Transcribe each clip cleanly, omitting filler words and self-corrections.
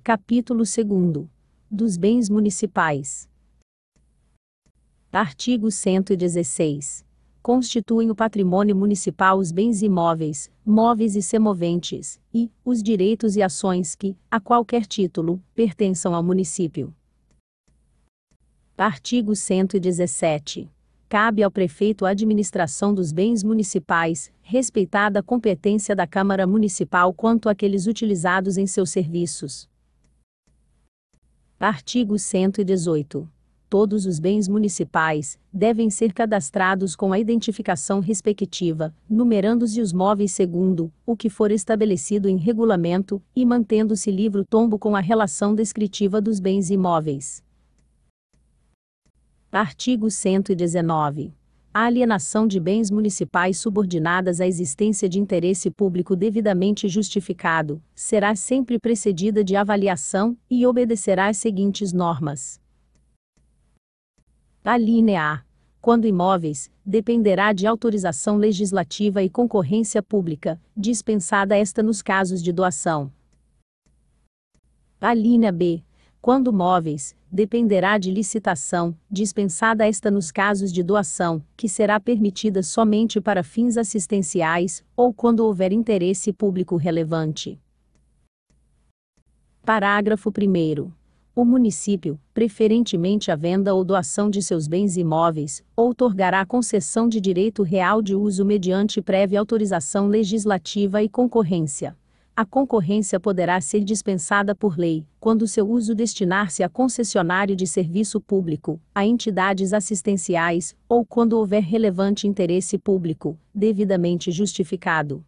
Capítulo 2º. Dos bens municipais. Artigo 116. Constituem o patrimônio municipal os bens imóveis, móveis e semoventes, e os direitos e ações que, a qualquer título, pertençam ao município. Artigo 117. Cabe ao prefeito a administração dos bens municipais, respeitada a competência da Câmara Municipal quanto àqueles utilizados em seus serviços. Artigo 118. Todos os bens municipais devem ser cadastrados com a identificação respectiva, numerando-se os móveis segundo o que for estabelecido em regulamento e mantendo-se livro-tombo com a relação descritiva dos bens imóveis. Artigo 119. A alienação de bens municipais subordinadas à existência de interesse público devidamente justificado será sempre precedida de avaliação e obedecerá às seguintes normas. Alínea A. Quando imóveis, dependerá de autorização legislativa e concorrência pública, dispensada esta nos casos de doação. Alínea B. Quando móveis, dependerá de licitação, dispensada esta nos casos de doação, que será permitida somente para fins assistenciais, ou quando houver interesse público relevante. Parágrafo 1º. O município, preferentemente a venda ou doação de seus bens imóveis, outorgará concessão de direito real de uso mediante prévia autorização legislativa e concorrência. A concorrência poderá ser dispensada por lei, quando seu uso destinar-se a concessionário de serviço público, a entidades assistenciais, ou quando houver relevante interesse público, devidamente justificado.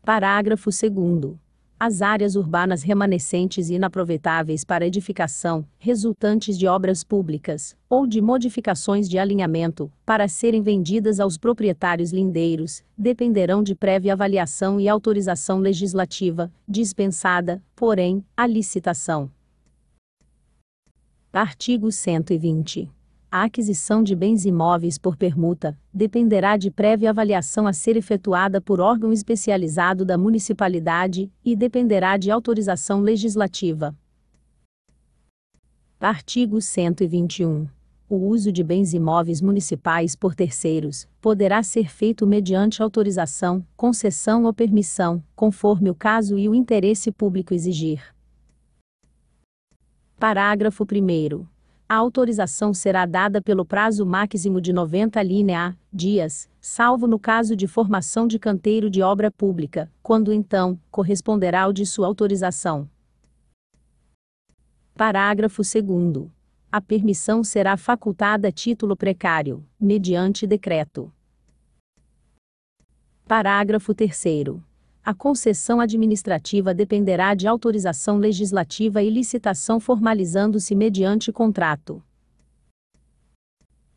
Parágrafo 2º. As áreas urbanas remanescentes e inaproveitáveis para edificação, resultantes de obras públicas, ou de modificações de alinhamento, para serem vendidas aos proprietários lindeiros, dependerão de prévia avaliação e autorização legislativa, dispensada, porém, a licitação. Artigo 120. A aquisição de bens imóveis por permuta dependerá de prévia avaliação a ser efetuada por órgão especializado da municipalidade e dependerá de autorização legislativa. Artigo 121. O uso de bens imóveis municipais por terceiros poderá ser feito mediante autorização, concessão ou permissão, conforme o caso e o interesse público exigir. Parágrafo 1º. A autorização será dada pelo prazo máximo de 90 dias, salvo no caso de formação de canteiro de obra pública, quando então, corresponderá ao de sua autorização. Parágrafo 2º. A permissão será facultada a título precário, mediante decreto. Parágrafo 3º. A concessão administrativa dependerá de autorização legislativa e licitação formalizando-se mediante contrato.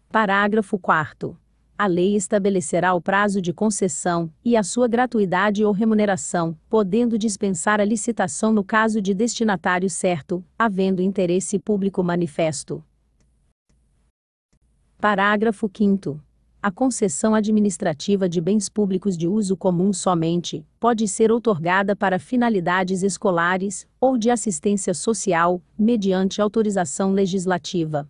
Parágrafo 4º. A lei estabelecerá o prazo de concessão e a sua gratuidade ou remuneração, podendo dispensar a licitação no caso de destinatário certo, havendo interesse público manifesto. Parágrafo 5º. A concessão administrativa de bens públicos de uso comum somente pode ser outorgada para finalidades escolares ou de assistência social, mediante autorização legislativa.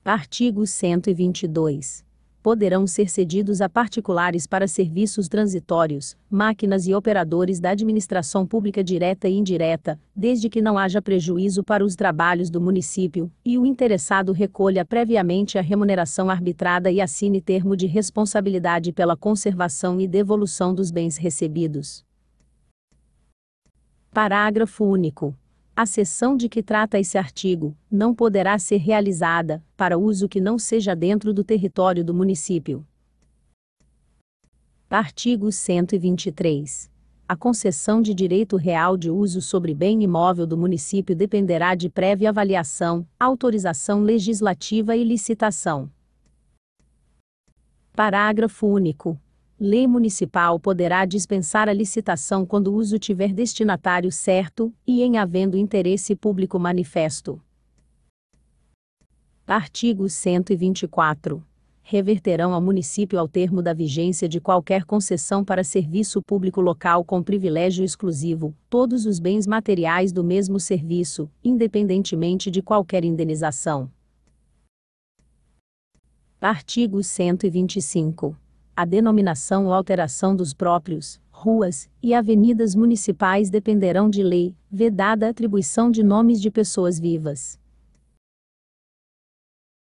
Artigo 122. Poderão ser cedidos a particulares para serviços transitórios, máquinas e operadores da administração pública direta e indireta, desde que não haja prejuízo para os trabalhos do município, e o interessado recolha previamente a remuneração arbitrada e assine termo de responsabilidade pela conservação e devolução dos bens recebidos. Parágrafo único. A cessão de que trata esse artigo não poderá ser realizada, para uso que não seja dentro do território do município. Artigo 123. A concessão de direito real de uso sobre bem imóvel do município dependerá de prévia avaliação, autorização legislativa e licitação. Parágrafo único. Lei municipal poderá dispensar a licitação quando o uso tiver destinatário certo, e em havendo interesse público manifesto. Artigo 124. reverterão ao município ao termo da vigência de qualquer concessão para serviço público local com privilégio exclusivo, todos os bens materiais do mesmo serviço, independentemente de qualquer indenização. Artigo 125. A denominação ou alteração dos próprios, ruas e avenidas municipais dependerão de lei, vedada a atribuição de nomes de pessoas vivas.